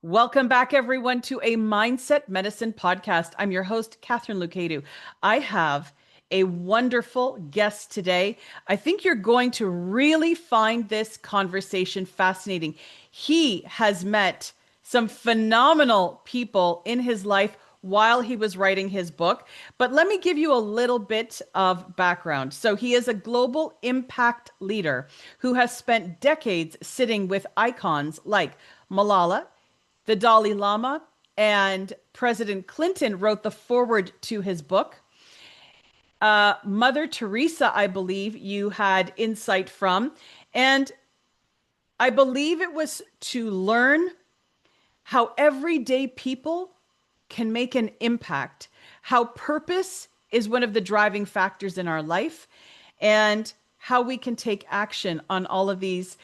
Welcome back, everyone, to a Mindset Medicine podcast. I'm your host, Katharine Loucaidou. I have a wonderful guest today. I think you're going to really find this conversation fascinating. He has met some phenomenal people in his life while he was writing his book. But let me give you a little bit of background. So, he is a global impact leader who has spent decades sitting with icons like Malala, the Dalai Lama, and President Clinton wrote the foreword to his book. Mother Teresa, I believe you had insight from. And I believe it was to learn how everyday people can make an impact, how purpose is one of the driving factors in our life, and how we can take action on all of these.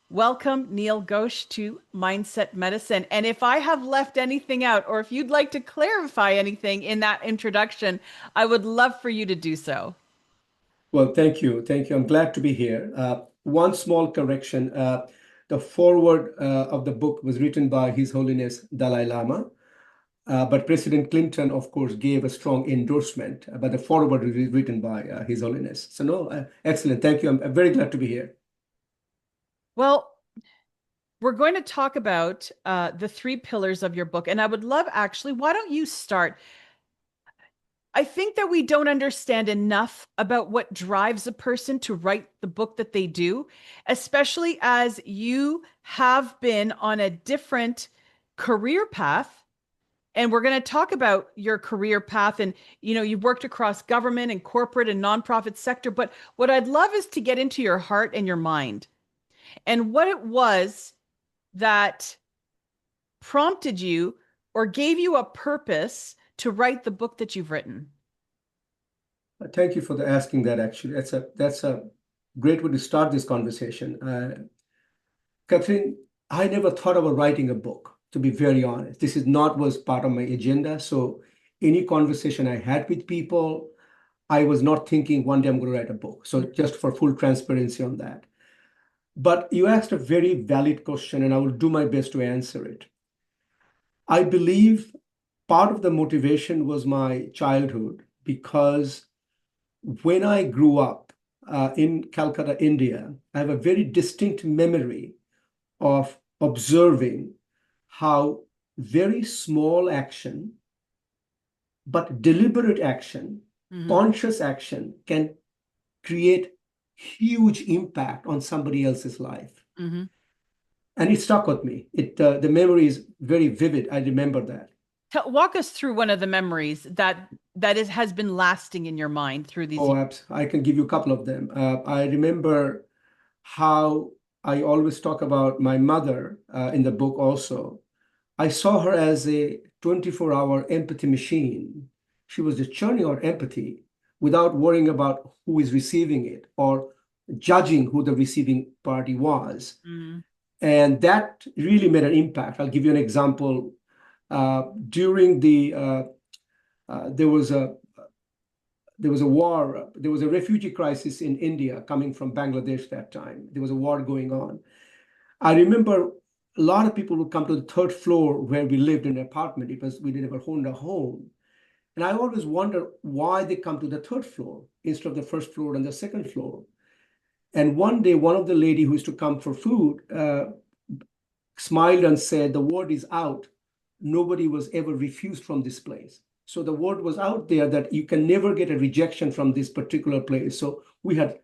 Welcome, Neil Ghosh, to Mindset Medicine. And if I have left anything out, or if you'd like to clarify anything in that introduction, I would love for you to do so. Well, thank you. Thank you. I'm glad to be here. One small correction. The foreword of the book was written by His Holiness Dalai Lama, but President Clinton, of course, gave a strong endorsement, but the foreword was written by His Holiness. So, no, excellent. Thank you. I'm very glad to be here. Well, we're going to talk about the three pillars of your book. And I would love, actually, why don't you start? I think that we don't understand enough about what drives a person to write the book that they do, especially as you have been on a different career path. And we're going to talk about your career path. And, you've worked across government and corporate and nonprofit sector. But what I'd love is to get into your heart and your mind and what it was that prompted you or gave you a purpose to write the book that you've written. Thank you for asking that, actually. That's a great way to start this conversation. Catherine, I never thought about writing a book, to be very honest. This is not was part of my agenda. So any conversation I had with people, I was not thinking one day I'm going to write a book. So just for full transparency on that. But you asked a very valid question, and I will do my best to answer it. I believe part of the motivation was my childhood, because when I grew up in Calcutta, India, I have a very distinct memory of observing how very small action, but deliberate action, conscious action can create huge impact on somebody else's life. And it stuck with me. The memory is very vivid. I remember that. Walk us through one of the memories that has been lasting in your mind through these years. I can give you a couple of them. I remember how I always talk about my mother in the book also. I saw her as a 24-hour empathy machine. She was just churning out empathy without worrying about who is receiving it or judging who the receiving party was. And that really made an impact. I'll give you an example. During there was a war, there was a refugee crisis in India coming from Bangladesh that time. There was a war going on. I remember a lot of people would come to the third floor where we lived in an apartment. We never owned a home. And I always wonder why they come to the third floor instead of the first floor and the second floor. And one day, one of the lady who used to come for food smiled and said, "The word is out. Nobody was ever refused from this place." So the word was out there that you can never get a rejection from this particular place. So we had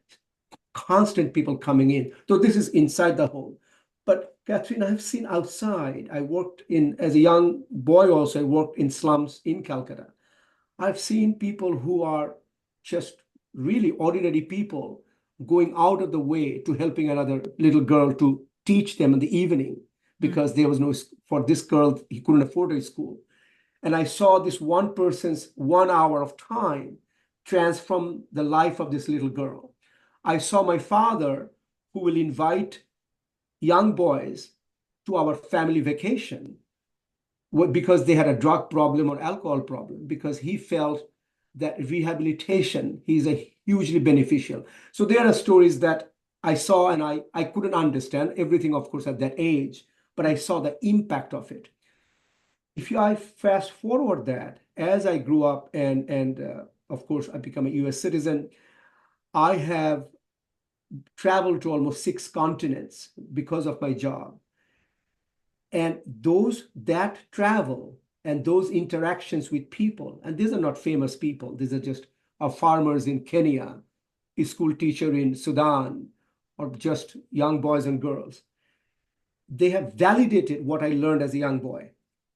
constant people coming in. So this is inside the home. But Catherine, I've seen outside. I worked as a young boy also, I worked in slums in Calcutta. I've seen people who are just really ordinary people going out of the way to helping another little girl to teach them in the evening, because there was no, for this girl, he couldn't afford a school. And I saw this one person's 1 hour of time transform the life of this little girl. I saw my father, who will invite young boys to our family vacation because they had a drug problem or alcohol problem, because he felt that rehabilitation is a hugely beneficial. So there are stories that I saw, and I couldn't understand everything, of course, at that age, but I saw the impact of it. I fast forward that, as I grew up and of course I become a US citizen, I have traveled to almost 6 continents because of my job. And that travel and those interactions with people, and these are not famous people, these are just farmers in Kenya, a school teacher in Sudan, or just young boys and girls. They have validated what I learned as a young boy.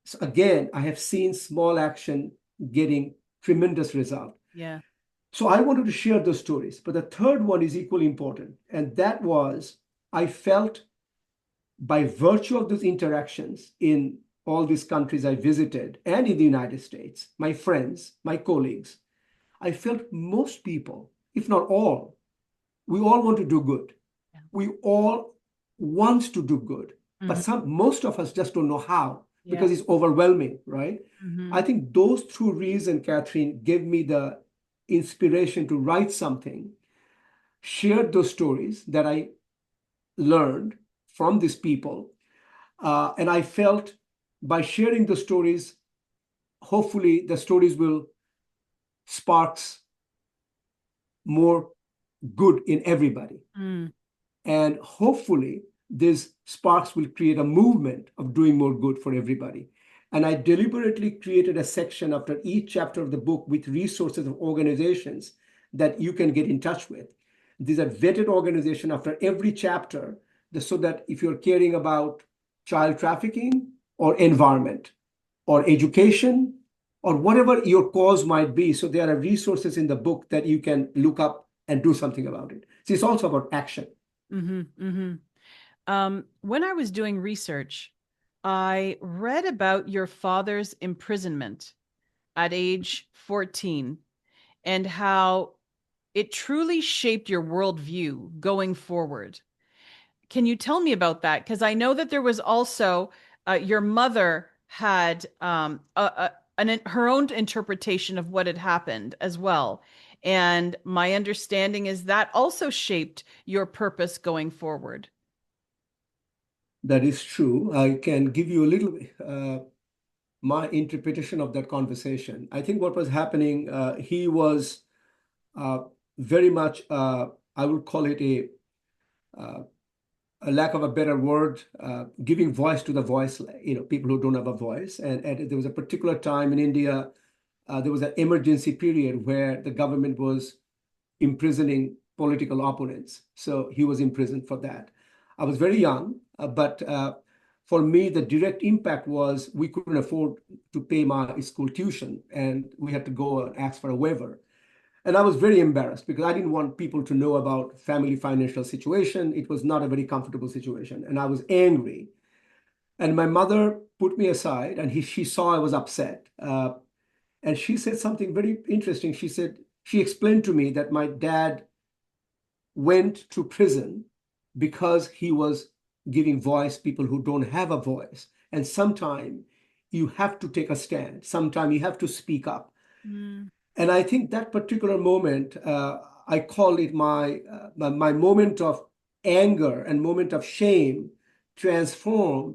So again, I have seen small action getting tremendous result. Yeah. So I wanted to share those stories. But the third one is equally important. And that was, I felt by virtue of those interactions in all these countries I visited and in the United States, my friends, my colleagues, I felt most people, if not all, we all want to do good. Yeah. We all want to do good, but Hmm. most of us just don't know how Yeah. because it's overwhelming, right? Hmm. I think those two reasons, Catherine, gave me the inspiration to write something, share those stories that I learned from these people. And I felt by sharing the stories, hopefully the stories will sparks more good in everybody. Mm. And hopefully, these sparks will create a movement of doing more good for everybody. And I deliberately created a section after each chapter of the book with resources of organizations that you can get in touch with. These are vetted organizations after every chapter, so that if you're caring about child trafficking or environment or education or whatever your cause might be, so there are resources in the book that you can look up and do something about it. So it's also about action. Hmm. Hmm. When I was doing research, I read about your father's imprisonment at age 14 and how it truly shaped your worldview going forward. Can you tell me about that? Because I know that there was also your mother had her own interpretation of what had happened as well. And my understanding is that also shaped your purpose going forward. That is true. I can give you a little my interpretation of that conversation. I think what was happening, he was uh, very much, I would call it uh, a lack of a better word, giving voice to the voiceless, people who don't have a voice. And there was a particular time in India, there was an emergency period where the government was imprisoning political opponents. So he was imprisoned for that. I was very young, but for me, the direct impact was we couldn't afford to pay my school tuition, and we had to go and ask for a waiver. And I was very embarrassed because I didn't want people to know about family financial situation. It was not a very comfortable situation, and I was angry. And my mother put me aside, and she saw I was upset. And she said something very interesting. She explained to me that my dad went to prison because he was giving voice people who don't have a voice. And sometimes you have to take a stand. Sometimes you have to speak up. Mm. And I think that particular moment, I call it my moment of anger and moment of shame transformed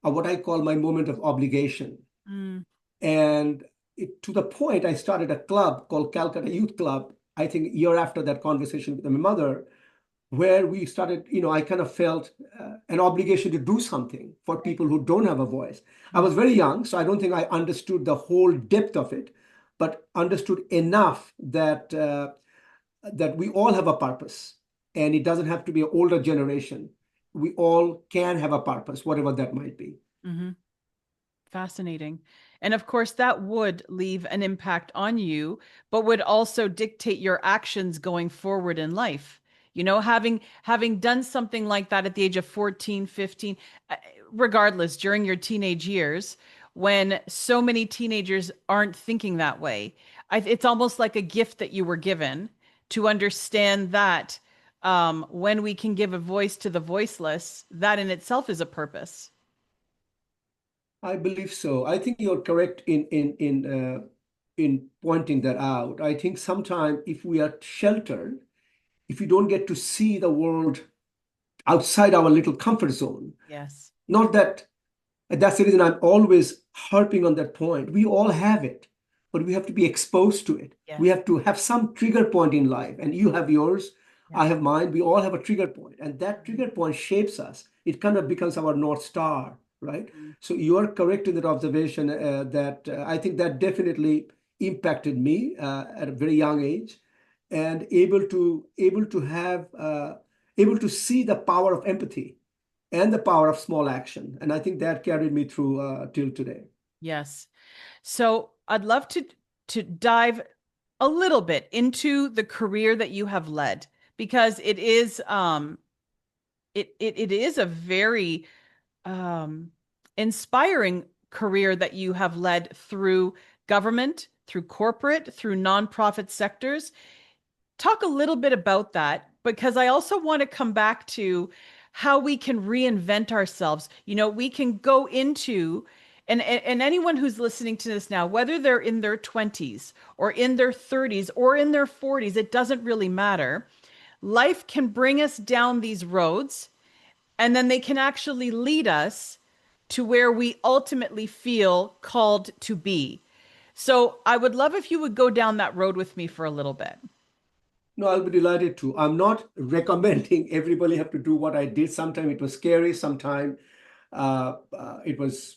what I call my moment of obligation. Mm. And to the point, I started a club called Calcutta Youth Club, I think a year after that conversation with my mother, where we started, I kind of felt an obligation to do something for Right. people who don't have a voice. I Mm. was very young, so I don't think I understood the whole depth of it, but understood enough that we all have a purpose, and it doesn't have to be an older generation. We all can have a purpose, whatever that might be. Hmm. Fascinating. And of course, that would leave an impact on you, but would also dictate your actions going forward in life. Having done something like that at the age of 14, 15, regardless, during your teenage years, when so many teenagers aren't thinking that way, it's almost like a gift that you were given to understand that when we can give a voice to the voiceless, that in itself is a purpose. I believe so. I think you're correct in pointing that out. I think sometimes if we are sheltered, if we don't get to see the world outside our little comfort zone, Yes. not that And that's the reason I'm always harping on that point. We all have it, but we have to be exposed to it. We Yes. have to have some trigger point in life. And you have yours, Yeah. I have mine. We all have a trigger point. And that trigger point shapes us. It kind of becomes our North Star, right? Mm. So you are correct in that observation that I think that definitely impacted me at a very young age and able to have able to see the power of empathy and the power of small action. And I think that carried me through till today. Yes. So I'd love to dive a little bit into the career that you have led because it is a very um inspiring career that you have led through government, through corporate, through nonprofit sectors. Talk a little bit about that because I also want to come back to how we can reinvent ourselves. You know, we can go into and anyone who's listening to this now, whether they're in their 20s or in their 30s or in their 40s, it doesn't really matter. Life can bring us down these roads and then they can actually lead us to where we ultimately feel called to be. So I would love if you would go down that road with me for a little bit. No, I'll be delighted to. I'm not recommending everybody have to do what I did. Sometimes it was scary, sometimes it was,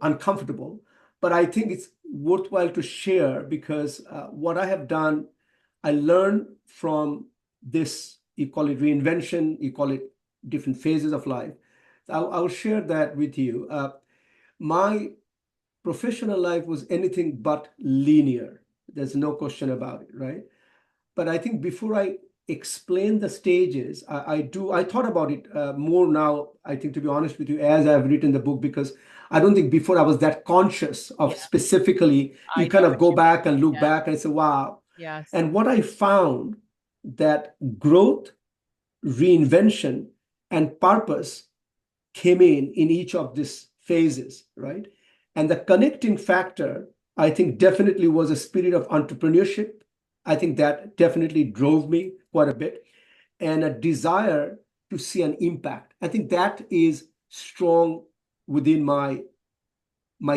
uncomfortable. But I think it's worthwhile to share because what I have done, I learned from this. You call it reinvention, you call it different phases of life. I'll share that with you. My professional life was anything but linear. There's no question about it, right? But I think before I explain the stages, I thought about it more now, I think, to be honest with you, as I've written the book, because I don't think before I was that conscious of Yeah, specifically, you I know kind of what go you mean. back and look Yeah. back and say, wow. Yes. And what I found that growth, reinvention, and purpose came in each of these phases, right? And the connecting factor, I think, definitely was a spirit of entrepreneurship. I think that definitely drove me quite a bit, and a desire to see an impact. I think that is strong within my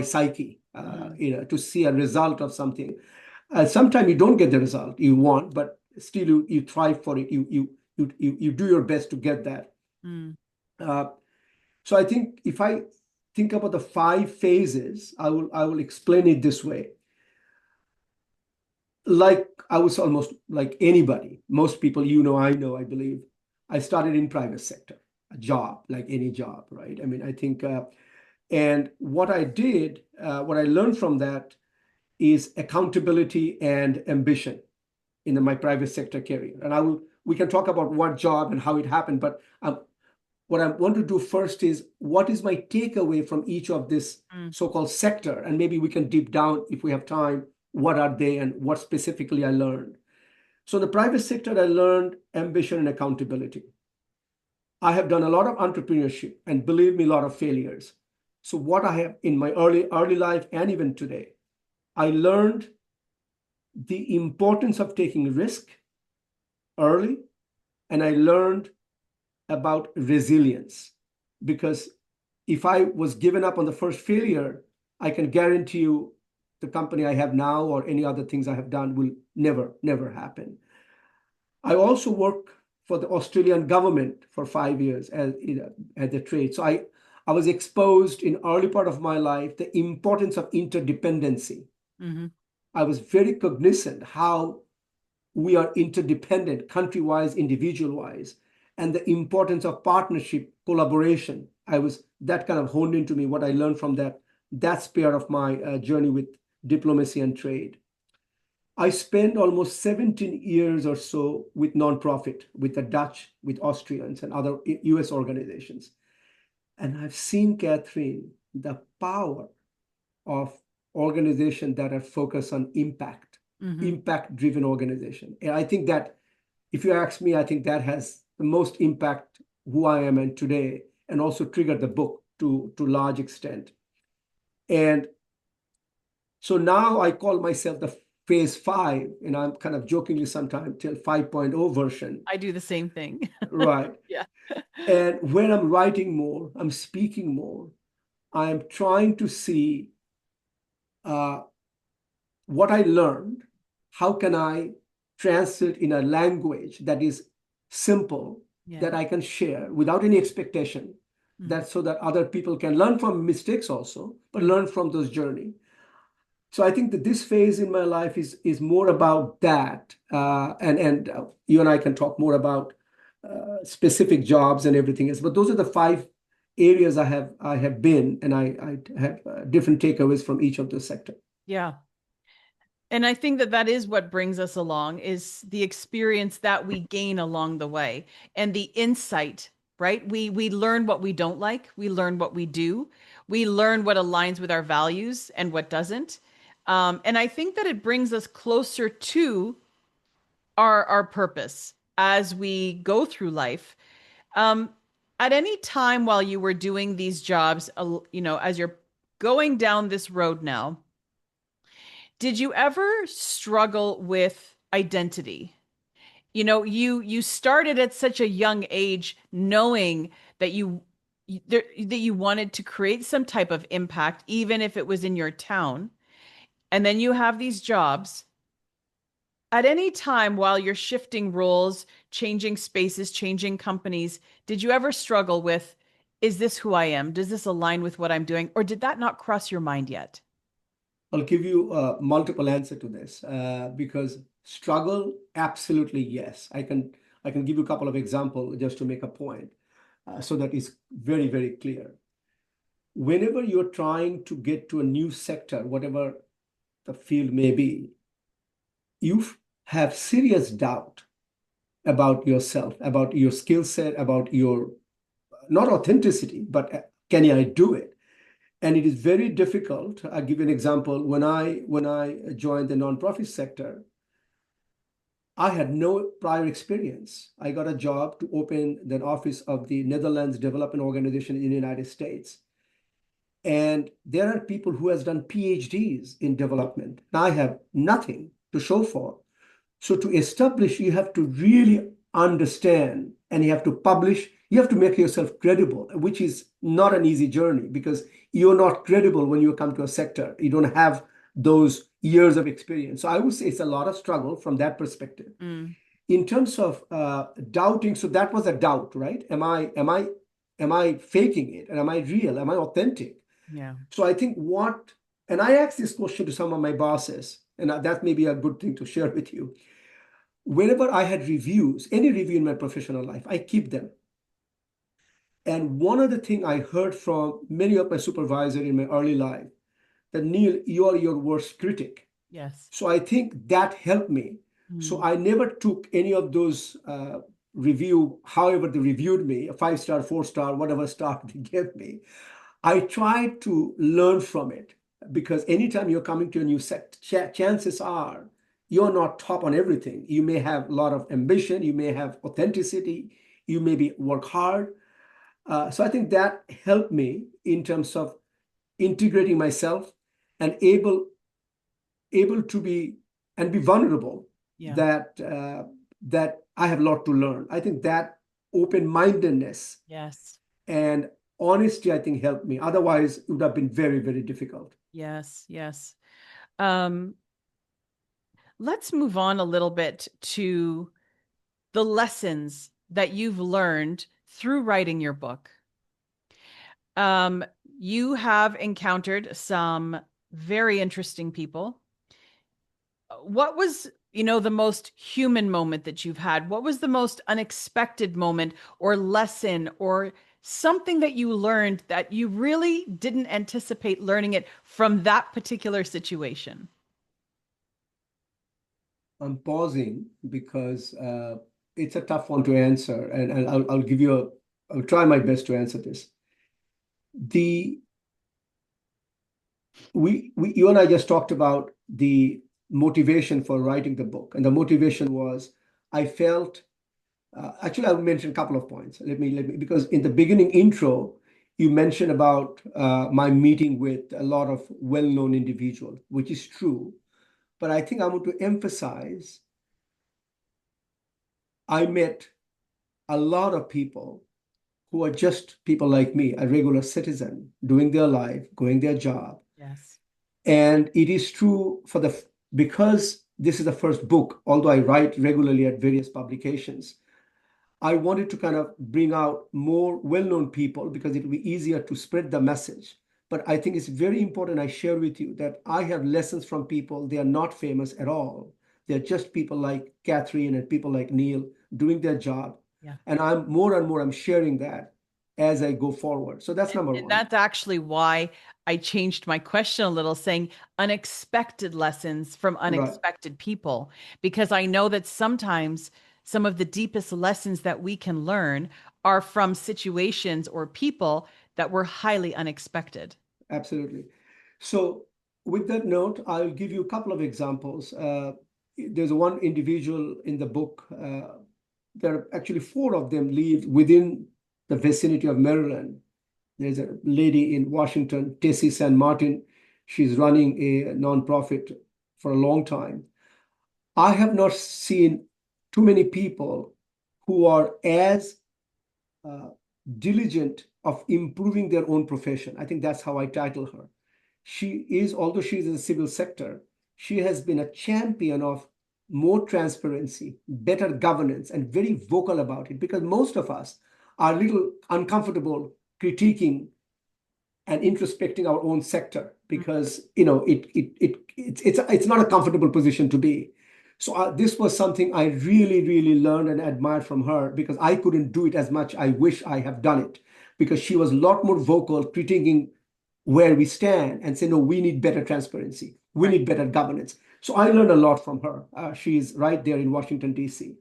psyche, Mm. to see a result of something. Sometimes you don't get the result you want, but still you thrive for it. You do your best to get that. Mm. Uh, so I think if I think about the 5 phases, I will explain it this way. Like I was almost like anybody, most people, I know, I believe, I started in private sector, a job like any job, right? I mean, I think, and what I did, what I learned from that is accountability and ambition in my private sector career. And we can talk about what job and how it happened, but what I want to do first is what is my takeaway from each of this Mm. so-called sector, and maybe we can deep down if we have time. What are they, and what specifically I learned? So, in the private sector, I learned ambition and accountability. I have done a lot of entrepreneurship, and believe me, a lot of failures. So, what I have in my early life and even today, I learned the importance of taking risk early, and I learned about resilience because if I was given up on the first failure, I can guarantee you the company I have now or any other things I have done will never happen. I also worked for the Australian government for 5 years as the trade. So I was exposed in early part of my life the importance of interdependency. Hmm. I was very cognizant how we are interdependent, country-wise, individual-wise, and the importance of partnership, collaboration. I was that kind of honed into me, what I learned from that sphere of my journey with diplomacy and trade. I spent almost 17 years or so with nonprofit, with the Dutch, with Austrians and other US organizations. And I've seen, Catherine, the power of organizations that are focused on impact, Hmm. impact-driven organization. And I think that if you ask me, I think that has the most impact who I am and today, and also triggered the book to large extent. And so now I call myself the phase 5, and I'm kind of jokingly sometimes till 5.0 version, I do the same thing. right? Yeah. And when I'm writing more, I'm speaking more, I am trying to see what I learned, how can I translate in a language that is simple, Yeah. that I can share without any expectation, Mm. that so that other people can learn from mistakes also, but Mm. learn from those journey. So I think that this phase in my life is more about that, and you and I can talk more about specific jobs and everything else. But those are the five areas I have been, and I have different takeaways from each of those sectors. Yeah. And I think that that is what brings us along is the experience that we gain along the way and the insight, right? We learn what we don't like, we learn what we do, we learn what aligns with our values and what doesn't. And I think that it brings us closer to our purpose as we go through life. Um, at any time while you were doing these jobs, as you're going down this road now, did you ever struggle with identity? You started at such a young age knowing that you wanted to create some type of impact, even if it was in your town. And then you have these jobs. At any time while you're shifting roles, changing spaces, changing companies, did you ever struggle with, is this who I am? Does this align with what I'm doing? Or did that not cross your mind yet? I'll give you a multiple answer to this because struggle, absolutely yes. I can give you a couple of examples just to make a point so that it's very, very clear. Whenever you're trying to get to a new sector, whatever the field may be, you have serious doubt about yourself, about your skill set, about your not authenticity, but can I do it? And it is very difficult. I'll give you an example. When I joined the nonprofit sector, I had no prior experience. I got a job to open the office of the Netherlands Development Organization in the United States. And there are people who has done PhDs in development. I have nothing to show for. So to establish, you have to really understand and you have to publish, you have to make yourself credible, which is not an easy journey because you're not credible when you come to a sector. You don't have those years of experience. So I would say it's a lot of struggle from that perspective. Mm, In terms of doubting, so that was a doubt, right? Am I faking it? And am I real? Am I authentic? yeah. So I think and I asked this question to some of my bosses, and that may be a good thing to share with you. Whenever I had reviews, any review in my professional life, I keep them. And one of the things I heard from many of my supervisors in my early life, that Neil, you are your worst critic. Yes. So I think that helped me. So Mm, I never took any of those review, however they reviewed me, a 5-star, 4-star, whatever star they gave me. I tried to learn from it because anytime you're coming to a new set, chances are you're not top on everything. You may have a lot of ambition, you may have authenticity, you maybe work hard. So I think that helped me in terms of integrating myself and able to be vulnerable yeah. that I have a lot to learn. I think that open-mindedness Yes. and honesty, I think, helped me. Otherwise, it would have been very, very difficult. Yes. Yes. Um, let's move on a little bit to the lessons that you've learned through writing your book. Um, you have encountered some very interesting people. What was, the most human moment that you've had? What was the most unexpected moment or lesson or something that you learned that you really didn't anticipate learning it from that particular situation? I'm pausing because it's a tough one to answer, and I'll give you I'll try my best to answer this. The you and I just talked about the motivation for writing the book, and the motivation was I felt actually I'll mention a couple of points. Let me because in the beginning intro you mentioned about my meeting with a lot of well-known individuals, which is true, but I think I want to emphasize I met a lot of people who are just people like me, a regular citizen, doing their life, going their job. Yes. And it is true because this is the first book, although I write regularly at various publications, I wanted to kind of bring out more well-known people because it will be easier to spread the message. But I think it's very important I share with you that I have lessons from people. They are not famous at all. They're just people like Katharine and people like Neil doing their job. Yeah. And I'm more and more, I'm sharing that as I go forward. So that's number And one. that's actually why I changed my question a little, saying unexpected lessons from Right. unexpected people, because I know that sometimes some of the deepest lessons that we can learn are from situations or people that were highly unexpected. Absolutely. So, with that note, I'll give you a couple of examples. There's one individual in the book. There are actually four of them live within the vicinity of Maryland. There's a lady in Washington, Tessie San Martin. She's running a nonprofit for a long time. I have not seen too many people who are as uh, diligent of improving their own profession. I think that's how I title her. She is, although she is in the civil sector, she has been a champion of more transparency, better governance, and very vocal about it because most of us are a little uncomfortable critiquing and introspecting our own sector because it's not a comfortable position to be. So this was something I really learned and admired from her because I couldn't do it as much. I wish I have done it because she was a lot more vocal, critiquing where we stand and say, no, we need better transparency. We Right. need better governance. So I learned a lot from her. She's right there in Washington, D.C.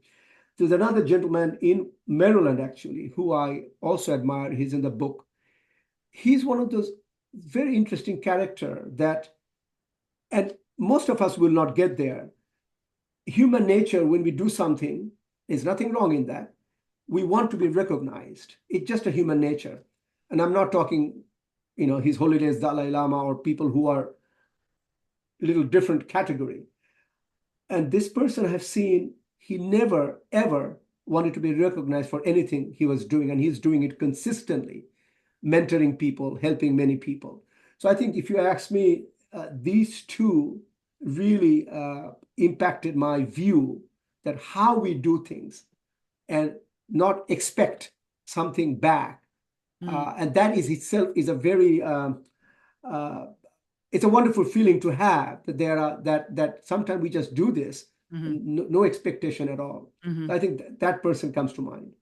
There's another gentleman in Maryland, actually, who I also admire. He's in the book. He's one of those very interesting character that, and most of us will not get there. Human nature, when we do something, there's nothing wrong in that. We want to be recognized. It's just a human nature. And I'm not talking, His Holiness Dalai Lama or people who are a little different category. And this person I've seen, he never, ever wanted to be recognized for anything he was doing. And he's doing it consistently, mentoring people, helping many people. So I think if you ask me, these two really impacted my view that how we do things and not expect something back. Mm. And that is itself is a very uh, it's a wonderful feeling to have that there are that sometimes we just do this, Hmm. no expectation at all. Hmm. I think that person comes to mind.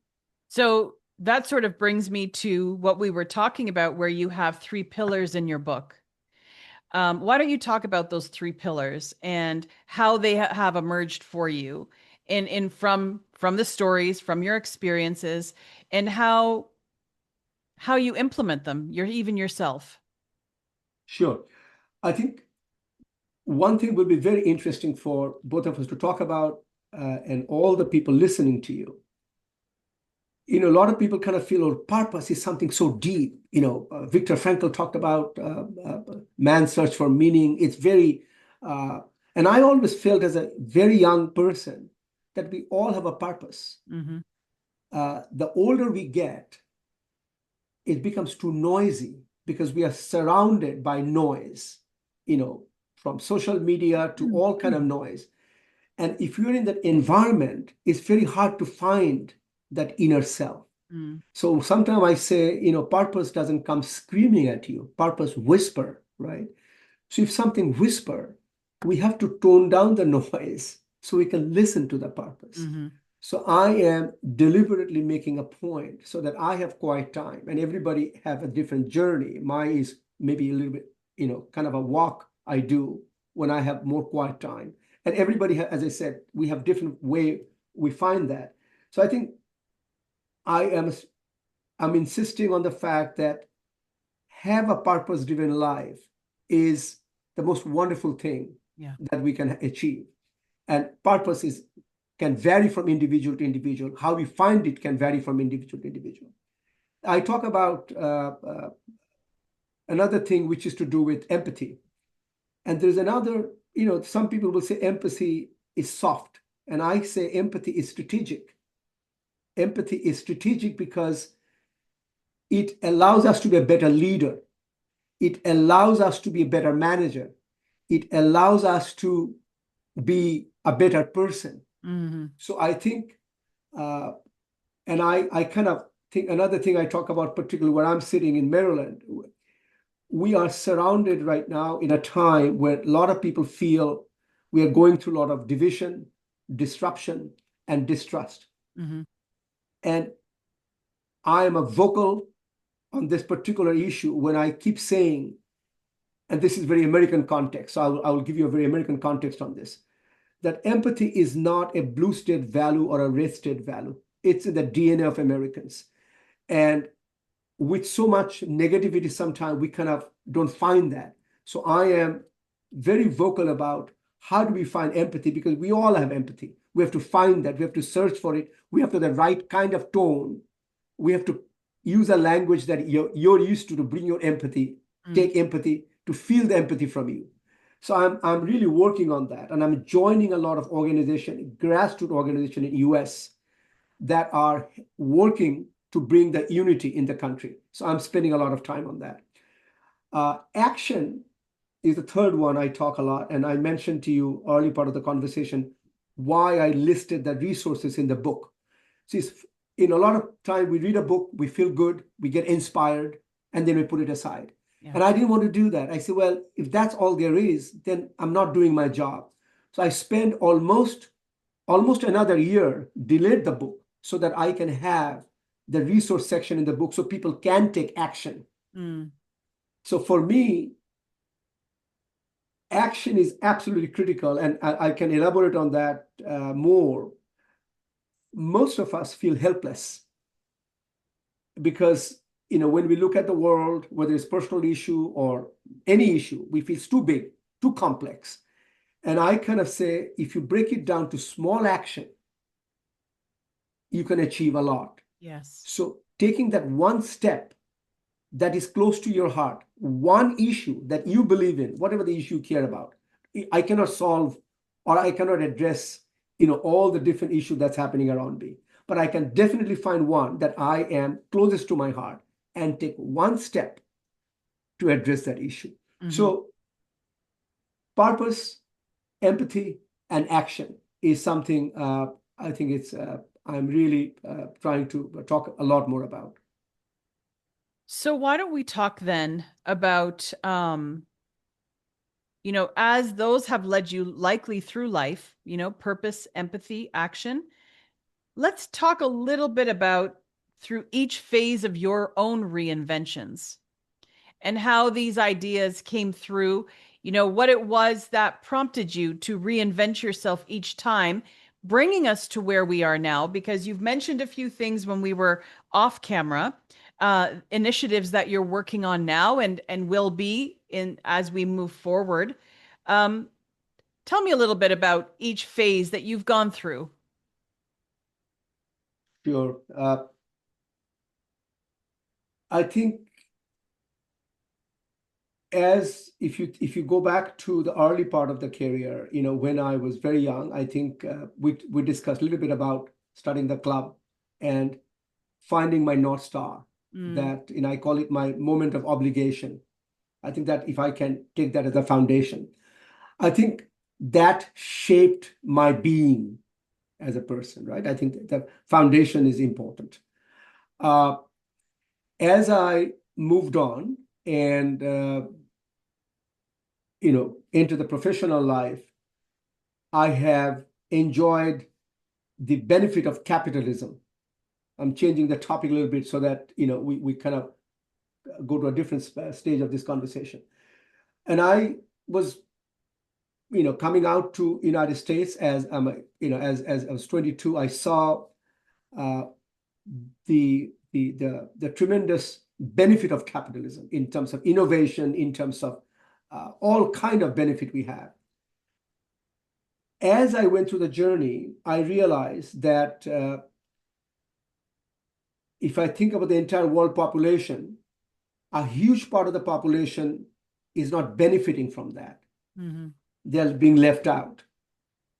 So that sort of brings me to what we were talking about, where you have three pillars in your book. Why don't you talk about those three pillars and how they have emerged for you, in from the stories, from your experiences, and how you implement them, even yourself. Sure. I think one thing will be very interesting for both of us to talk about, and all the people listening to you. A lot of people kind of feel, oh, purpose is something so deep. Viktor Frankl talked about man's search for meaning. It's very, and I always felt as a very young person that we all have a purpose. Hmm. The older we get, it becomes too noisy because we are surrounded by noise, from social media to all kind of noise. And if you're in that environment, it's very hard to find that inner self. Mm. So sometimes I say, purpose doesn't come screaming at you. Purpose whisper, right? So if something whisper, we have to tone down the noise so we can listen to the purpose. Hmm. So I am deliberately making a point so that I have quiet time, and everybody have a different journey. Mine is maybe a little bit, kind of a walk I do when I have more quiet time. And everybody, as I said, we have different way we find that. So I think I am I'm insisting on the fact that have a purpose-driven life is the most wonderful thing Yeah. that we can achieve. And purpose can vary from individual to individual. How we find it can vary from individual to individual. I talk about another thing which is to do with empathy. And there's another, some people will say empathy is soft. And I say empathy is strategic. Empathy is strategic because It allows us to be a better leader. It allows us to be a better manager. It allows us to be a better person. Mm-hmm. So I think, and I kind of think another thing I talk about, particularly where I'm sitting in Maryland, we are surrounded right now in a time where a lot of people feel we are going through a lot of division, disruption, and distrust. Mm-hmm. And I am a vocal on this particular issue when I keep saying, and this is very American context, so I will give you a very American context on this, that empathy is not a blue state value or a red state value. It's in the DNA of Americans. And with so much negativity, sometimes we kind of don't find that. So I am very vocal about how do we find empathy, because we all have empathy. We have to find that. We have to search for it. We have to have the right kind of tone. We have to use a language that you're used to bring your empathy, take empathy, to feel the empathy from you. So I'm really working on that. And I'm joining a lot of organizations, grassroots organizations in the US that are working to bring the unity in the country. So I'm spending a lot of time on that. Action is the third one I talk a lot. And I mentioned to you early part of the conversation why I listed the resources in the book. See, in a lot of time, we read a book, we feel good, we get inspired, and then we put it aside. Yeah. And I didn't want to do that. I said, well, if that's all there is, then I'm not doing my job. So I spent almost another year, delayed the book so that I can have the resource section in the book so people can take action. So for me, action is absolutely critical. And I can elaborate on that more. Most of us feel helpless because, when we look at the world, whether it's personal issue or any issue, we feel it's too big, too complex. And I kind of say, if you break it down to small action, you can achieve a lot. Yes. So taking that one step that is close to your heart, one issue that you believe in, whatever the issue you care about, I cannot solve or I cannot address, all the different issues that's happening around me. But I can definitely find one that I am closest to my heart and take one step to address that issue. So purpose, empathy, and action is something I think I'm really trying to talk a lot more about. So why don't we talk then about, as those have led you likely through life, purpose, empathy, action. Let's talk a little bit about through each phase of your own reinventions and how these ideas came through, what it was that prompted you to reinvent yourself each time, bringing us to where we are now, because you've mentioned a few things when we were off camera, initiatives that you're working on now and will be in as we move forward. Tell me a little bit about each phase that you've gone through. Sure. I think if you go back to the early part of the career, when I was very young, I think we discussed a little bit about starting the club and finding my North Star. That, I call it my moment of obligation. I think that if I can take that as a foundation, I think that shaped my being as a person, right? I think the foundation is important. As I moved on and, into the professional life, I have enjoyed the benefit of capitalism. I'm changing the topic a little bit so that, we kind of go to a different stage of this conversation. And I was, coming out to United States as as I was 22, I saw the tremendous benefit of capitalism in terms of innovation, in terms of all kind of benefit we have. As I went through the journey, I realized that if I think about the entire world population, a huge part of the population is not benefiting from that. They're being left out.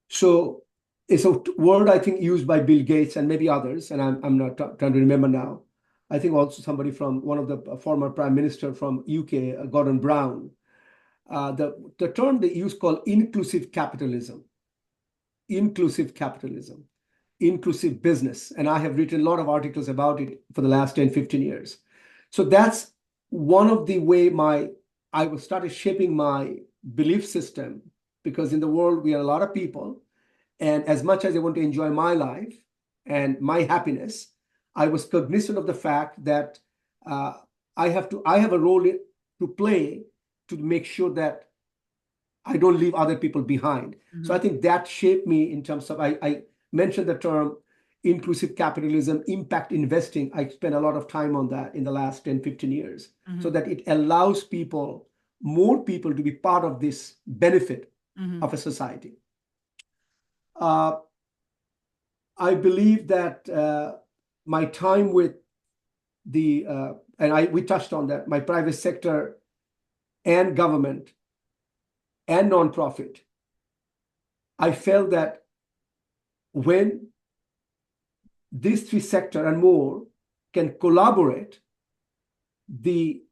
So it's a word I think used by Bill Gates and maybe others, and I'm not trying to remember now. I think also somebody from one of the former prime minister from UK, Gordon Brown. The term they use called inclusive capitalism, inclusive business. And I have written a lot of articles about it for the last 10, 15 years. So that's one of the way I started shaping my belief system, because in the world, we are a lot of people. And as much as I want to enjoy my life and my happiness, I was cognizant of the fact that uh, I have a role to play to make sure that I don't leave other people behind. So I think that shaped me in terms of, I mentioned the term inclusive capitalism, impact investing. I spent a lot of time on that in the last 10, 15 years, so that it allows more people to be part of this benefit of a society. I believe that my time with we touched on that, my private sector and government and nonprofit, I felt that when these three sectors and more can collaborate, the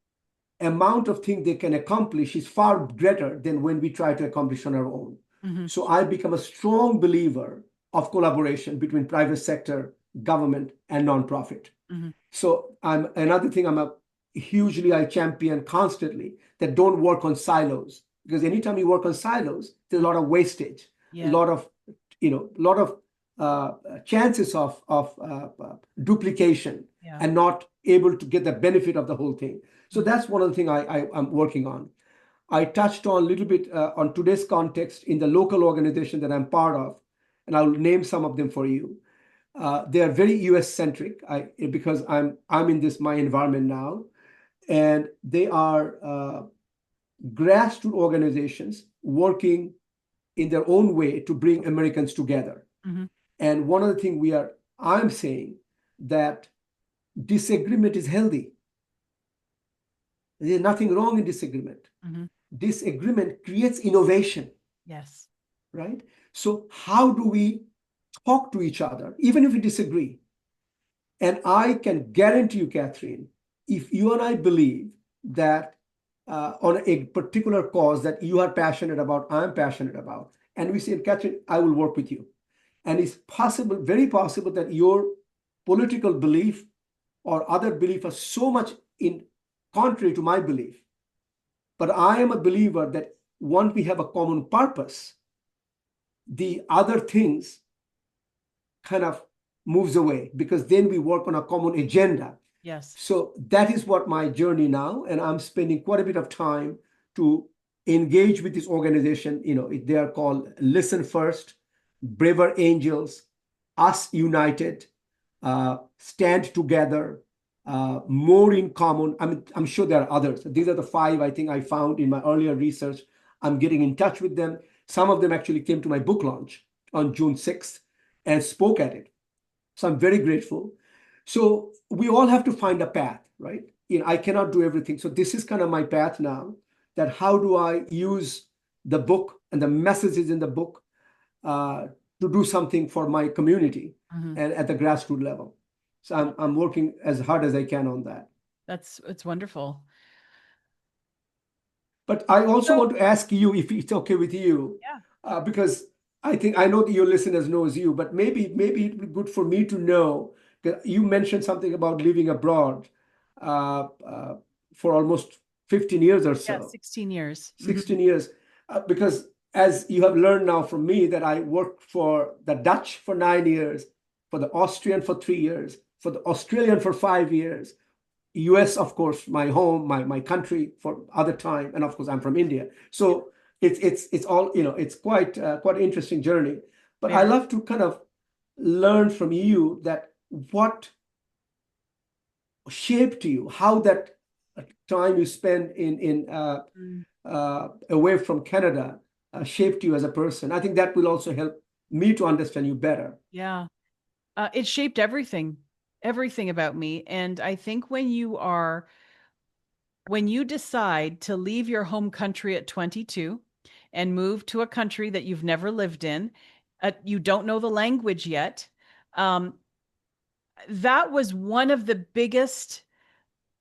amount of things they can accomplish is far greater than when we try to accomplish on our own. So I become a strong believer of collaboration between private sector, government, and nonprofit. So another thing I champion constantly, that don't work on silos, because anytime you work on silos, there's a lot of wastage, a lot of chances of duplication, and not able to get the benefit of the whole thing. So that's one of the things I'm working on. I touched on a little bit on today's context in the local organization that I'm part of, and I'll name some of them for you. They are very US centric, because I'm in my environment now, and they are grassroots organizations working in their own way to bring Americans together. And one of the things I'm saying that disagreement is healthy. There's nothing wrong in disagreement. Disagreement creates innovation. Yes. Right? So how do we talk to each other, even if we disagree? And I can guarantee you, Katharine, if you and I believe that on a particular cause that you are passionate about, I'm passionate about, and we say, Katharine, I will work with you. And it's possible, very possible, that your political belief or other belief are so much in contrary to my belief. But I am a believer that once we have a common purpose, the other things kind of moves away, because then we work on a common agenda. Yes. So that is what my journey now, and I'm spending quite a bit of time to engage with this organization. They are called Listen First, Braver Angels, Us United, Stand Together, More in Common. I'm sure there are others. These are the 5 I think I found in my earlier research. I'm getting in touch with them. Some of them actually came to my book launch on June 6th and spoke at it. So I'm very grateful. So we all have to find a path, right? I cannot do everything. So this is kind of my path now, that how do I use the book and the messages in the book to do something for my community and at the grassroots level. So I'm working as hard as I can on that. It's wonderful. But I also want to ask you, if it's okay with you, because I know that your listeners knows you, but maybe it would be good for me to know, that you mentioned something about living abroad for almost 15 years or so. Yeah, 16 years. 16 years. Because as you have learned now from me, that I worked for the Dutch for 9 years, for the Austrian for 3 years, for the Australian for 5 years, US, of course, my home, my country for other time, and of course I'm from India. So it's all, it's quite an interesting journey. But I love to kind of learn from you that what shaped you, how that time you spend away from Canada shaped you as a person. I think that will also help me to understand you better. Yeah. It shaped everything about me. And I think when you decide to leave your home country at 22 and move to a country that you've never lived in, you don't know the language yet. that was one of the biggest.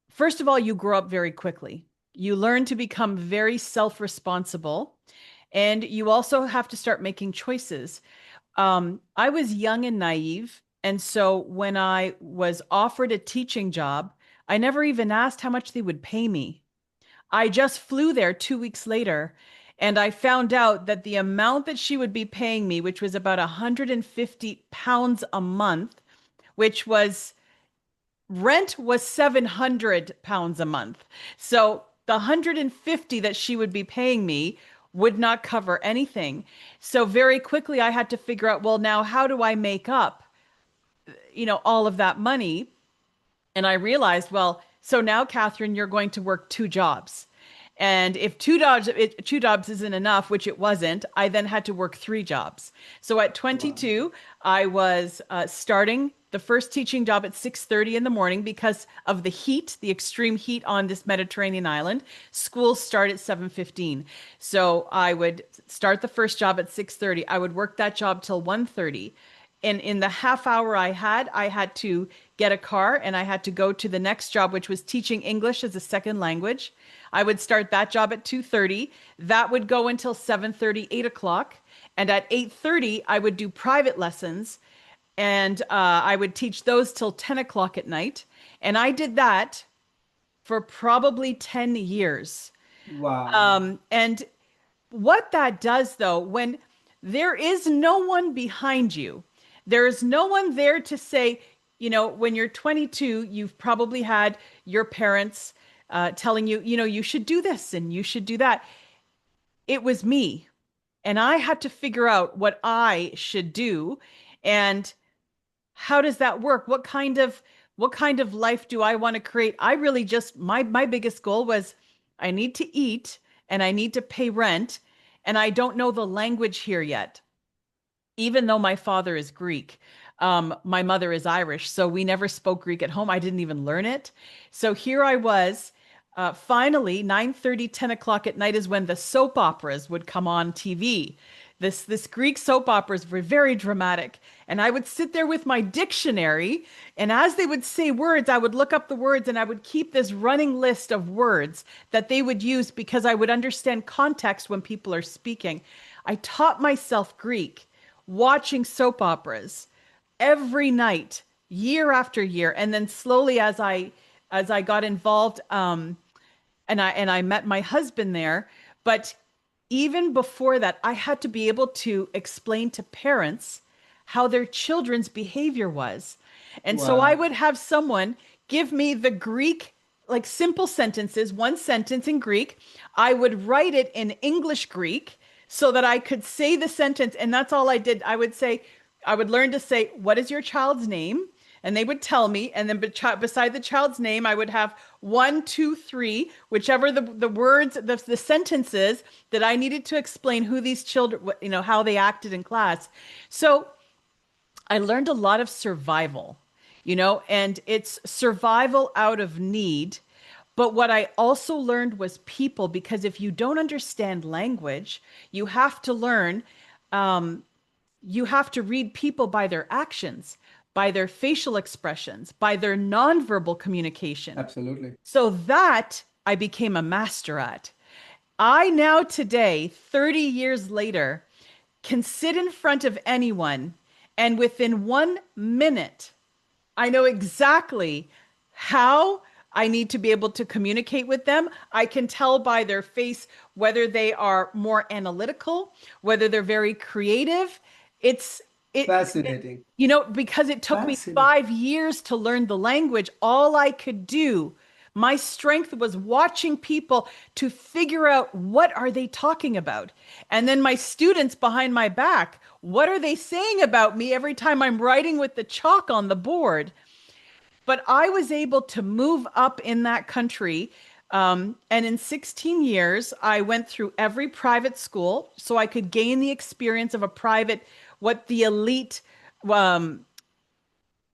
First of all, you grow up very quickly. You learn to become very self-responsible, and you also have to start making choices. I was young and naive, and so when I was offered a teaching job, I never even asked how much they would pay me. I just flew there 2 weeks later, and I found out that the amount that she would be paying me, which was about 150 pounds a month, which was rent was 700 pounds a month. So the 150 that she would be paying me would not cover anything. So very quickly I had to figure out, well, now how do I make up, all of that money? And I realized, well, so now, Catherine, you're going to work two jobs. And if two jobs isn't enough, which it wasn't, I then had to work three jobs. So at Wow. 22, I was starting the first teaching job at 6:30 in the morning because of the heat, the extreme heat on this Mediterranean island. Schools start at 7:15. So I would start the first job at 6:30. I would work that job till 1:30. And in the half hour I had to get a car and I had to go to the next job, which was teaching English as a second language. I would start that job at 2:30. That would go until 7:30, 8 o'clock. And at 8:30, I would do private lessons and I would teach those till 10 o'clock at night. And I did that for probably 10 years. Wow. And what that does, though, when there is no one behind you, there is no one there to say, when you're 22, you've probably had your parents telling you, you should do this and you should do that. It was me. And I had to figure out what I should do. And how does that work? What kind of life do I want to create? I really just my biggest goal was I need to eat and I need to pay rent and I don't know the language here yet. Even though my father is Greek, my mother is Irish, so we never spoke Greek at home. I didn't even learn it. So here I was. Finally, 9:30, 10 o'clock at night is when the soap operas would come on TV. This Greek soap operas were very dramatic. And I would sit there with my dictionary, and as they would say words, I would look up the words and I would keep this running list of words that they would use because I would understand context when people are speaking. I taught myself Greek watching soap operas every night, year after year. And then slowly as I got involved, and I met my husband there. But even before that, I had to be able to explain to parents how their children's behavior was. And so I Wow. would have someone give me the Greek, like simple sentences, one sentence in Greek. I would write it in English Greek so that I could say the sentence. And that's all I did. I would learn to say, what is your child's name? And they would tell me. And then beside the child's name, I would have one, two, three, whichever the words, the sentences that I needed to explain who these children, how they acted in class. So I learned a lot of survival, and it's survival out of need. But what I also learned was people, because if you don't understand language, you have to learn, you have to read people by their actions, by their facial expressions, by their nonverbal communication. Absolutely. So that I became a master at. I now, today, 30 years later, can sit in front of anyone and within 1 minute, I know exactly how I need to be able to communicate with them. I can tell by their face whether they are more analytical, whether they're very creative. It's it Fascinating. because it took me Fascinating. 5 years to learn the language, all I could do, my strength was watching people to figure out what are they talking about. And then my students behind my back, what are they saying about me every time I'm writing with the chalk on the board? But I was able to move up in that country. And in 16 years, I went through every private school so I could gain the experience of a private, what the elite, um,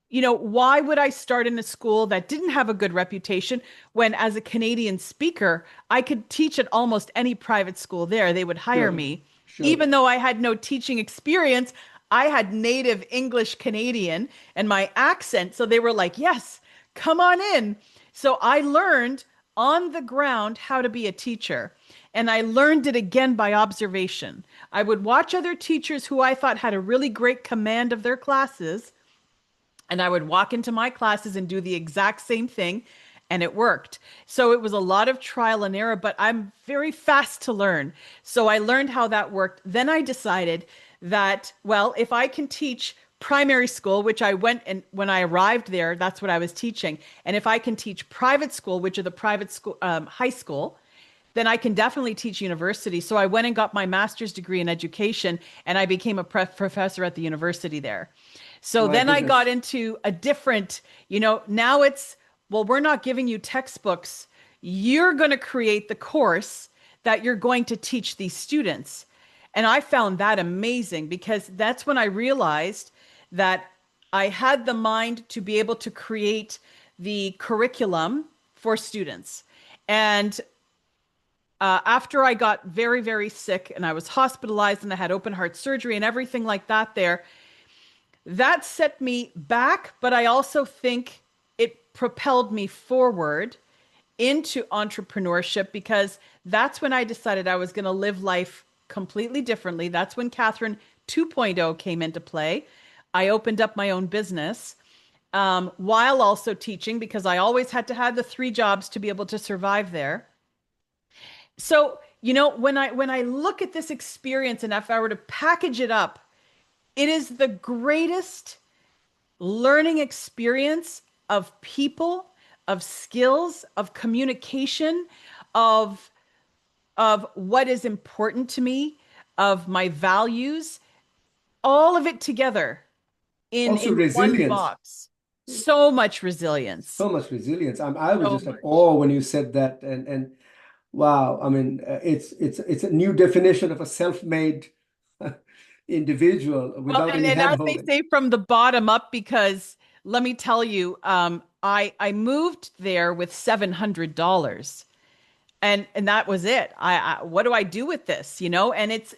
why would I start in a school that didn't have a good reputation when, as a Canadian speaker, I could teach at almost any private school there? They would hire Surely. me. Even Surely. though I had no teaching experience, I had native English Canadian and my accent. So they were like, yes, come on in. So I learned on the ground how to be a teacher. And I learned it again by observation. I would watch other teachers who I thought had a really great command of their classes, and I would walk into my classes and do the exact same thing, and it worked. So it was a lot of trial and error, but I'm very fast to learn. So I learned how that worked. Then I decided that, well, if I can teach primary school, which I went and when I arrived there, that's what I was teaching. And if I can teach private school, which are the private school, high school, then I can definitely teach university. So I went and got my master's degree in education, and I became a professor at the university there. So My then I got goodness. into a different, now it's, well, we're not giving you textbooks. You're going to create the course that you're going to teach these students. And I found that amazing because that's when I realized that I had the mind to be able to create the curriculum for students. And after I got very, very sick and I was hospitalized and I had open heart surgery and everything like that, that set me back. But I also think it propelled me forward into entrepreneurship because that's when I decided I was going to live life completely differently. That's when Catherine 2.0 came into play. I opened up my own business while also teaching because I always had to have the three jobs to be able to survive there. So, when I look at this experience and if I were to package it up, it is the greatest learning experience of people, of skills, of communication, of what is important to me, of my values, all of it together in Also one resilience. box. So much resilience. So much resilience. I was So just at much. awe when you said that, and wow. I mean, it's a new definition of a self-made individual Well, without and, any and as they hand-holding. say, from the bottom up, because let me tell you, I moved there with $700, and that was it. What do I do with this? And it's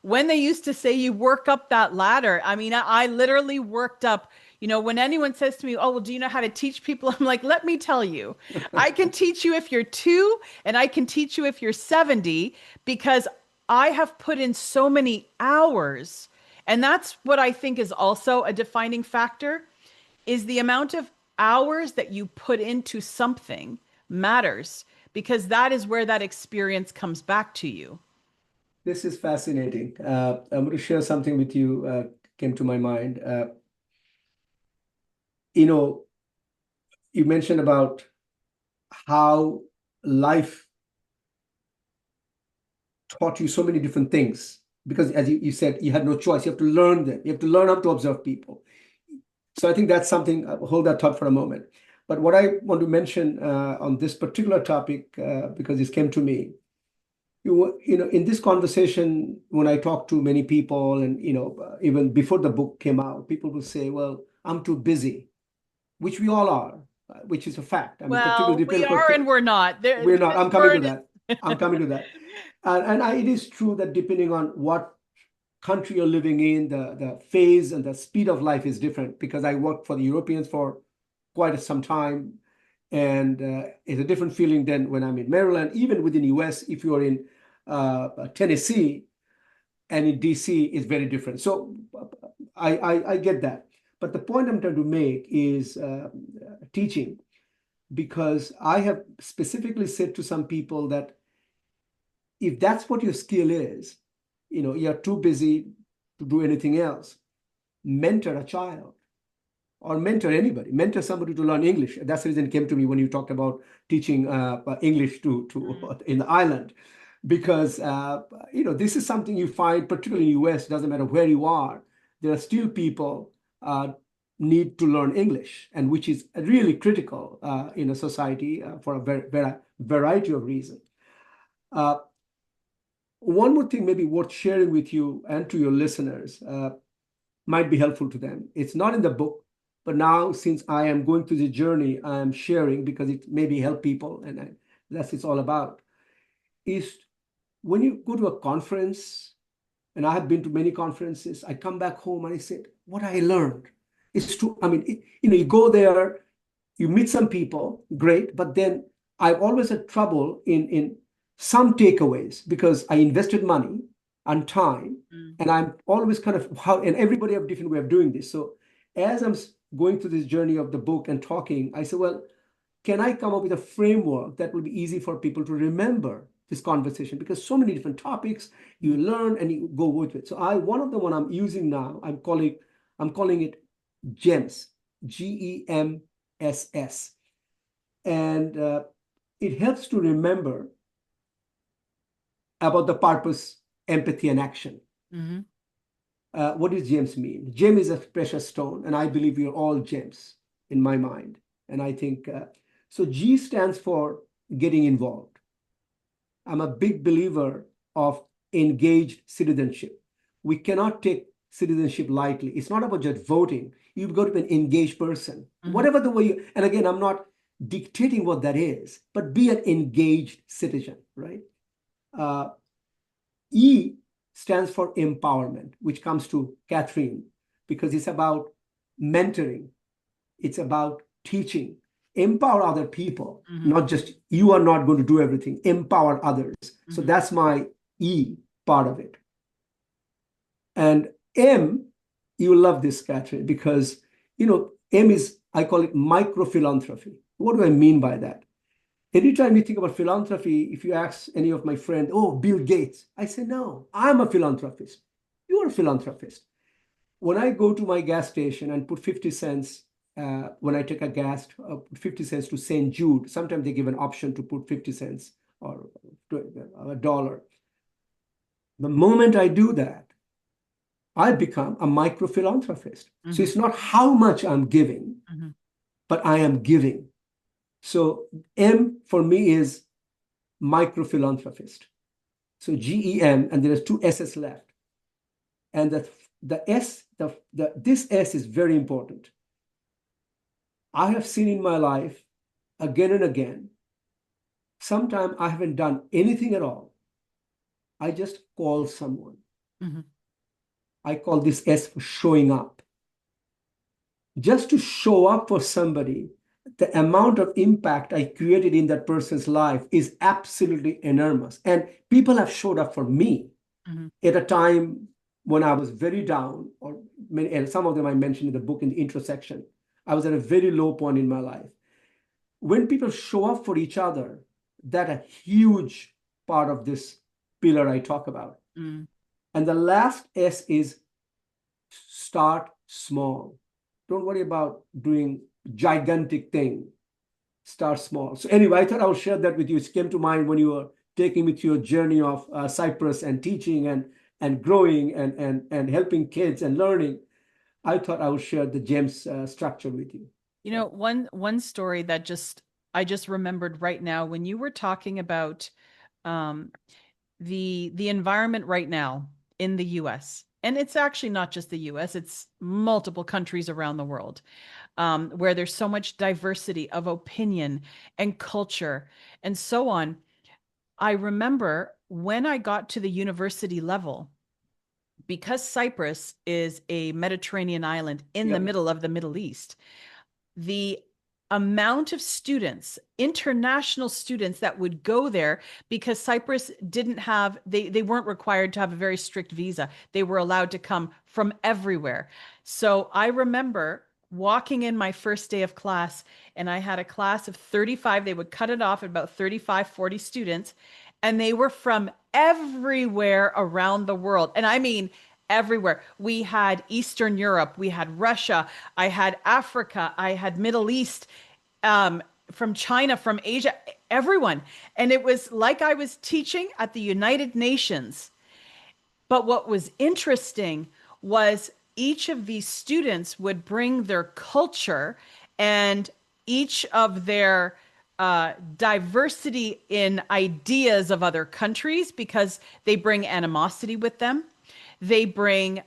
when they used to say you work up that ladder. I mean, I literally worked up. When anyone says to me, "Oh, well, do you know how to teach people?" I'm like, "Let me tell you, I can teach you if you're 2, and I can teach you if you're 70, because I have put in so many hours." And that's what I think is also a defining factor is the amount of hours that you put into something matters because that is where that experience comes back to you. This is fascinating. I'm going to share something with you. Came to my mind. You know, you mentioned about how life taught you so many different things because, as you said, you had no choice. You have to learn them. You have to learn how to observe people. So I think that's something. Hold that thought for a moment. But what I want to mention on this particular topic, because this came to me, in this conversation, when I talk to many people, and even before the book came out, people will say, "Well, I'm too busy," which we all are, which is a fact. I mean, particularly Well, we depending are on and we're not. we're not. This I'm coming to word that. is I'm coming to that. It is true that depending on what country you're living in, the phase and the speed of life is different because I worked for the Europeans for quite some time, and it's a different feeling than when I'm in Maryland. Even within US, if you're in Tennessee and in DC, is very different. So I get that. But the point I'm trying to make is teaching, because I have specifically said to some people that if that's what your skill is, you're too busy to do anything else, mentor a child or mentor anybody, mentor somebody to learn English. That's the reason it came to me when you talked about teaching English Mm. to in the island, because this is something you find, particularly in the US, doesn't matter where you are, there are still people need to learn English, and which is really critical in a society for a variety of reasons. Uh, One more thing, maybe worth sharing with you and to your listeners, might be helpful to them. It's not in the book, but now since I am going through the journey, I am sharing because it maybe help people, and that's what it's all about. Is when you go to a conference and I have been to many conferences. I come back home and I said, what I learned is true. I mean, you go there, you meet some people, great, but then I've always had trouble in some takeaways because I invested money and time, and I'm always kind of how, and everybody have a different way of doing this. So as I'm going through this journey of the book and talking, I said, well, can I come up with a framework that will be easy for people to remember this conversation? Because so many different topics you learn and you go with it. So one of the one I'm using now, I'm calling it GEMS, GEMSS, and it helps to remember about the purpose, empathy, and action. Mm-hmm. What does gems mean? Gem is a precious stone, and I believe we are all gems in my mind. And I think so. G stands for getting involved. I'm a big believer of engaged citizenship. We cannot take citizenship lightly. It's not about just voting. You've got to be an engaged person, whatever the way you, and again, I'm not dictating what that is, but be an engaged citizen, right? E stands for empowerment, which comes to Katharine, because it's about mentoring. It's about teaching. Empower other people, not just you are not going to do everything. Empower others. So that's my E part of it. And M, you love this, Katharine, because M is, I call it micro-philanthropy. What do I mean by that? Anytime you think about philanthropy, if you ask any of my friends, oh, Bill Gates, I say, no, I'm a philanthropist. You're a philanthropist. When I go to my gas station and put 50 cents, when I take a gas, 50 cents to St. Jude, sometimes they give an option to put 50 cents or $1. The moment I do that, I become a micro-philanthropist. So it's not how much I'm giving, but I am giving. So M for me is micro-philanthropist. So GEM, and there is two S's left. And the S, this S is very important. I have seen in my life again and again, sometimes I haven't done anything at all. I just call someone. I call this S for showing up. Just to show up for somebody, the amount of impact I created in that person's life is absolutely enormous. And people have showed up for me at a time when I was very down, and some of them I mentioned in the book in the intro section. I was at a very low point in my life. When people show up for each other, that's a huge part of this pillar I talk about. And the last S is start small. Don't worry about doing gigantic thing. Start small. So anyway, I thought I would share that with you. It came to mind when you were taking me through your journey of Cyprus and teaching and growing and helping kids and learning. I thought I would share the GEMS structure with you. One story that I just remembered right now when you were talking about the environment right now in the US. And it's actually not just the US, it's multiple countries around the world where there's so much diversity of opinion and culture and so on. I remember when I got to the university level, because Cyprus is a Mediterranean island in the middle of the Middle East, the amount of students, international students that would go there, because Cyprus didn't have, they weren't required to have a very strict visa. They were allowed to come from everywhere. So I remember walking in my first day of class, and I had a class of 35. They would cut it off at about 35, 40 students, and they were from everywhere around the world. And I mean, everywhere. We had Eastern Europe, we had Russia, I had Africa, I had Middle East, from China, from Asia, everyone. And it was like I was teaching at the United Nations. But what was interesting was each of these students would bring their culture and each of their diversity in ideas of other countries, because they bring animosity with them. They bring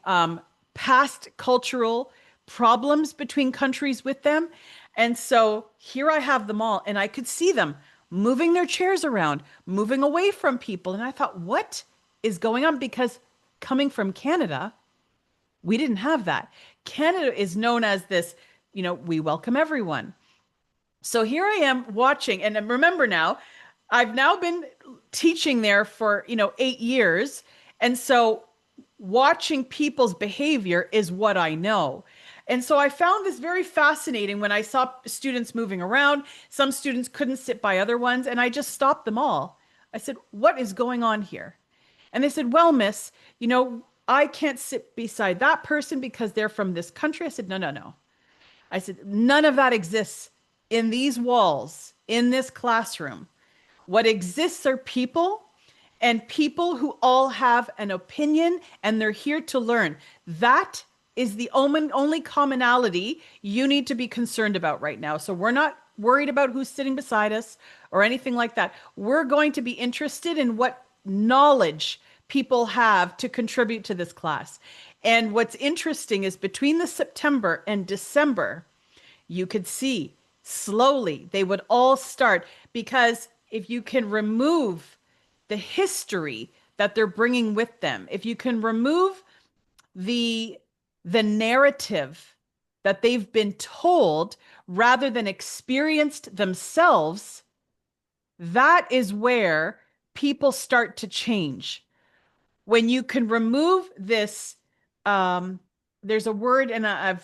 past cultural problems between countries with them. And so here I have them all, and I could see them moving their chairs around, moving away from people. And I thought, what is going on? Because coming from Canada, we didn't have that. Canada is known as this, we welcome everyone. So here I am watching, and remember now, I've now been teaching there for, 8 years. And so watching people's behavior is what I know. And so I found this very fascinating when I saw students moving around. Some students couldn't sit by other ones, and I just stopped them all. I said, "What is going on here?" And they said, "Well, miss, I can't sit beside that person because they're from this country." I said, "No, no, no." I said, "None of that exists in these walls, in this classroom. What exists are people, and people who all have an opinion, and they're here to learn. That is the only commonality you need to be concerned about right now. So we're not worried about who's sitting beside us or anything like that. We're going to be interested in what knowledge people have to contribute to this class." And what's interesting is between the September and December, you could see slowly they would all start, because if you can remove the history that they're bringing with them, if you can remove the narrative that they've been told rather than experienced themselves, that is where people start to change. When you can remove this, there's a word, and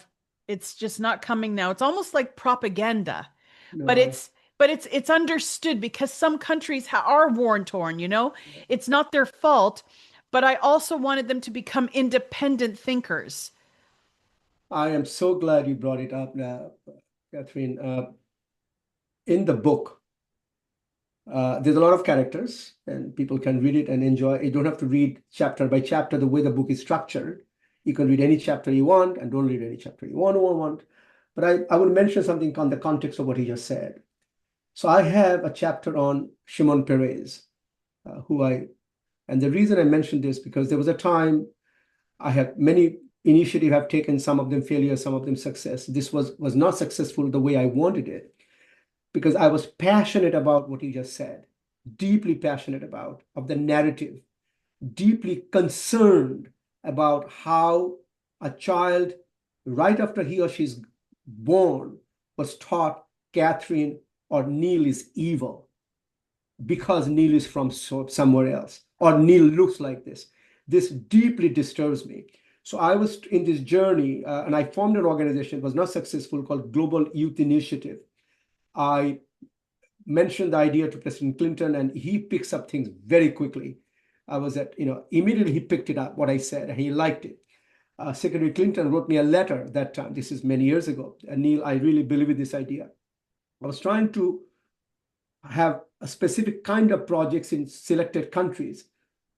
it's just not coming now. It's almost like propaganda, but No, it's understood because some countries are war torn. It's not their fault, but I also wanted them to become independent thinkers. I am so glad you brought it up, Catherine. In the book, there's a lot of characters, and people can read it and enjoy. You don't have to read chapter by chapter the way the book is structured. You can read any chapter you want, and don't read any chapter you want. But I would mention something on the context of what he just said. So I have a chapter on Shimon Peres, and the reason I mentioned this because there was a time I have many initiatives have taken, some of them failure, some of them success. This was not successful the way I wanted it, because I was passionate about what you just said, deeply passionate of the narrative, deeply concerned about how a child, right after he or she's born, was taught Catherine or Neil is evil because Neil is from somewhere else, or Neil looks like this. This deeply disturbs me. So I was in this journey, and I formed an organization, it was not successful, called Global Youth Initiative. I mentioned the idea to President Clinton, and he picks up things very quickly. I was immediately he picked it up, what I said, and he liked it. Secretary Clinton wrote me a letter that time. This is many years ago. And Neil, I really believe in this idea. I was trying to have a specific kind of projects in selected countries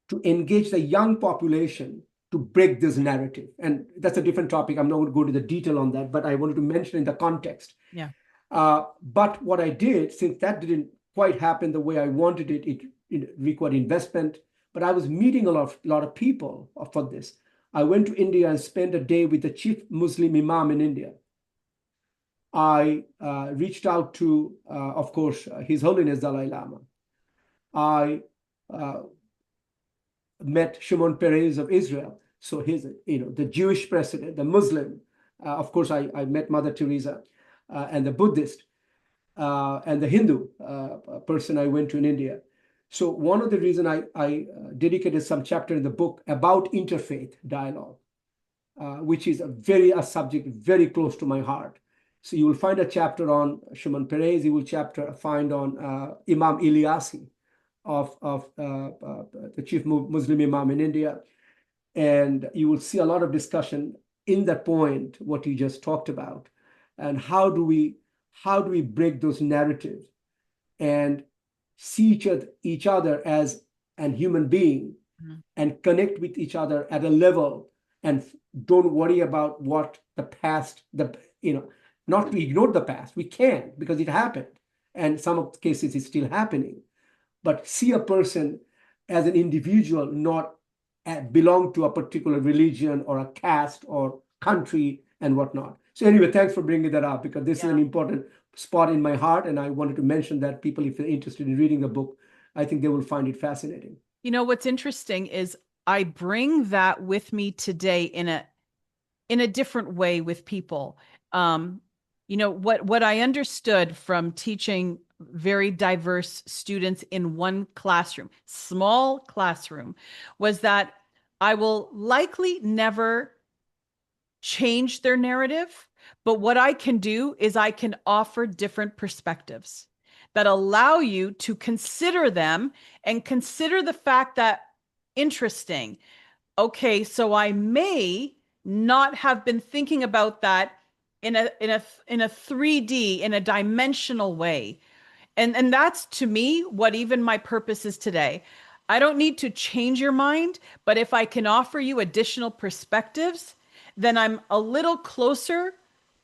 to engage the young population to break this narrative. And that's a different topic. I'm not going to go to the detail on that, but I wanted to mention in the context. Yeah. But what I did, since that didn't quite happen the way I wanted it, it required investment. But I was meeting a lot of people for this. I went to India and spent a day with the chief Muslim imam in India. I reached out to, of course, His Holiness Dalai Lama. I met Shimon Peres of Israel. So he's, the Jewish president, the Muslim. Of course, I met Mother Teresa and the Buddhist and the Hindu person I went to in India. So one of the reasons I dedicated some chapter in the book about interfaith dialogue, which is a subject very close to my heart. So you will find a chapter on Shimon Peres. You will find on Imam Ilyasi of the chief Muslim imam in India. And you will see a lot of discussion in that point, what you just talked about, and how do we break those narratives and see each other as a human being, and connect with each other at a level, and don't worry about what the past, not to ignore the past. We can, because it happened. And some of the cases it's still happening. But see a person as an individual, not belong to a particular religion or a caste or country and whatnot. So anyway, thanks for bringing that up, because this is an important spot in my heart. And I wanted to mention that people, if they're interested in reading the book, I think they will find it fascinating. What's interesting is I bring that with me today in a different way with people. Um, what I understood from teaching very diverse students in one classroom, small classroom, was that I will likely never change their narrative, but what I can do is I can offer different perspectives that allow you to consider them and consider the fact that interesting. Okay, so I may not have been thinking about that in a 3D, in a dimensional way. And that's to me what even my purpose is today. I don't need to change your mind, but if I can offer you additional perspectives, then I'm a little closer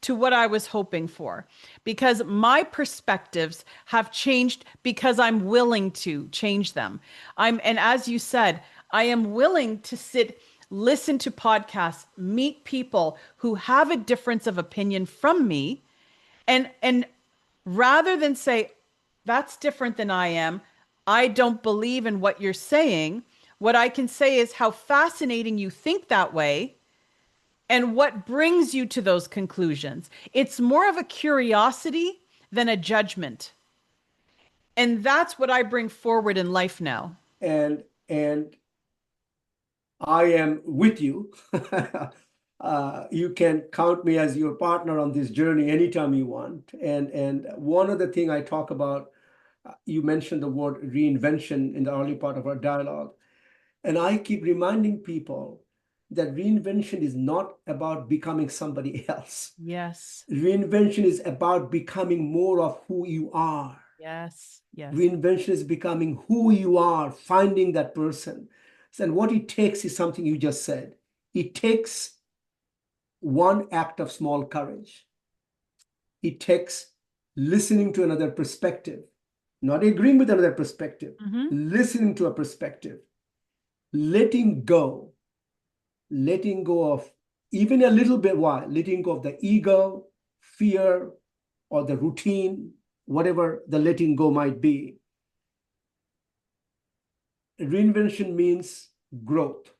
to what I was hoping for, because my perspectives have changed because I'm willing to change them. And as you said, I am willing to listen to podcasts, meet people who have a difference of opinion from me, and rather than say, that's different than I am, I don't believe in what you're saying, what I can say is how fascinating you think that way and what brings you to those conclusions. It's more of a curiosity than a judgment. And that's what I bring forward in life now. And I am with you. You can count me as your partner on this journey anytime you want. And one other thing I talk about, you mentioned the word reinvention in the early part of our dialogue. And I keep reminding people that reinvention is not about becoming somebody else. Yes. Reinvention is about becoming more of who you are. Yes. Yes. Reinvention is becoming who you are, finding that person. And what it takes is something you just said. It takes one act of small courage. It takes listening to another perspective, not agreeing with another perspective, Mm-hmm. listening to a perspective, letting go of even a little bit, why? Letting go of the ego, fear, or the routine, whatever the letting go might be. Reinvention means growth,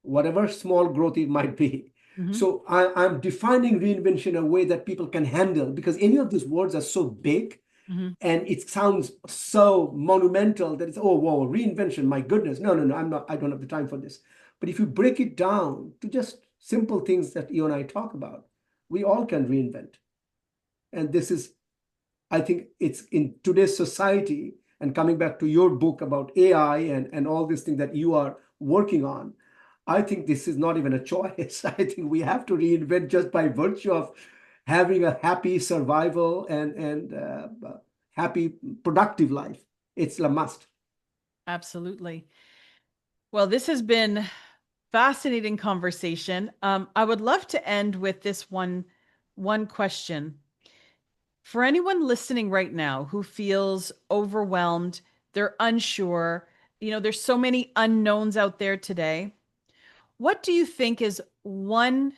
whatever small growth it might be. Mm-hmm. So I'm defining reinvention in a way that people can handle, because any of these words are so big Mm-hmm. and it sounds so monumental that it's, oh, whoa, reinvention, my goodness. No, no, no, I don't have the time for this. But if you break it down to just simple things that you and I talk about, we all can reinvent. And this is, I think it's in today's society, and coming back to your book about AI and all these things that you are working on, I think this is not even a choice. I think we have to reinvent just by virtue of having a happy survival and happy, productive life. It's a must. Absolutely. Well, this has been fascinating conversation. I would love to end with this one question. For anyone listening right now who feels overwhelmed, they're unsure, there's so many unknowns out there today. What do you think is one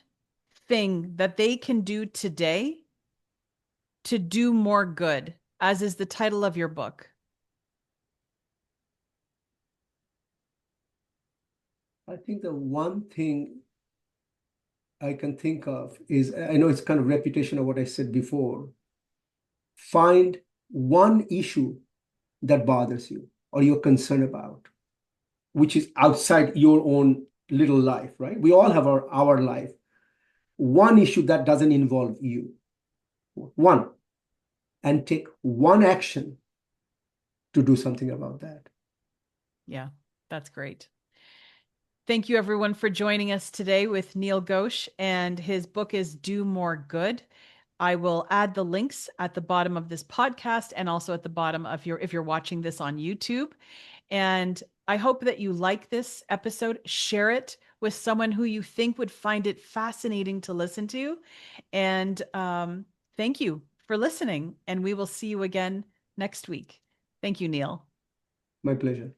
thing that they can do today to do more good, as is the title of your book? I think the one thing I can think of is, I know it's kind of repetition of what I said before. Find one issue that bothers you or you're concerned about, which is outside your own little life, right? We all have our life. One issue that doesn't involve you. One. And take one action to do something about that. Yeah, that's great. Thank you, everyone, for joining us today with Neil Ghosh, and his book is Do More Good. I will add the links at the bottom of this podcast and also at the bottom of if you're watching this on YouTube. And I hope that you like this episode. Share it with someone who you think would find it fascinating to listen to. And thank you for listening. And we will see you again next week. Thank you, Neil. My pleasure.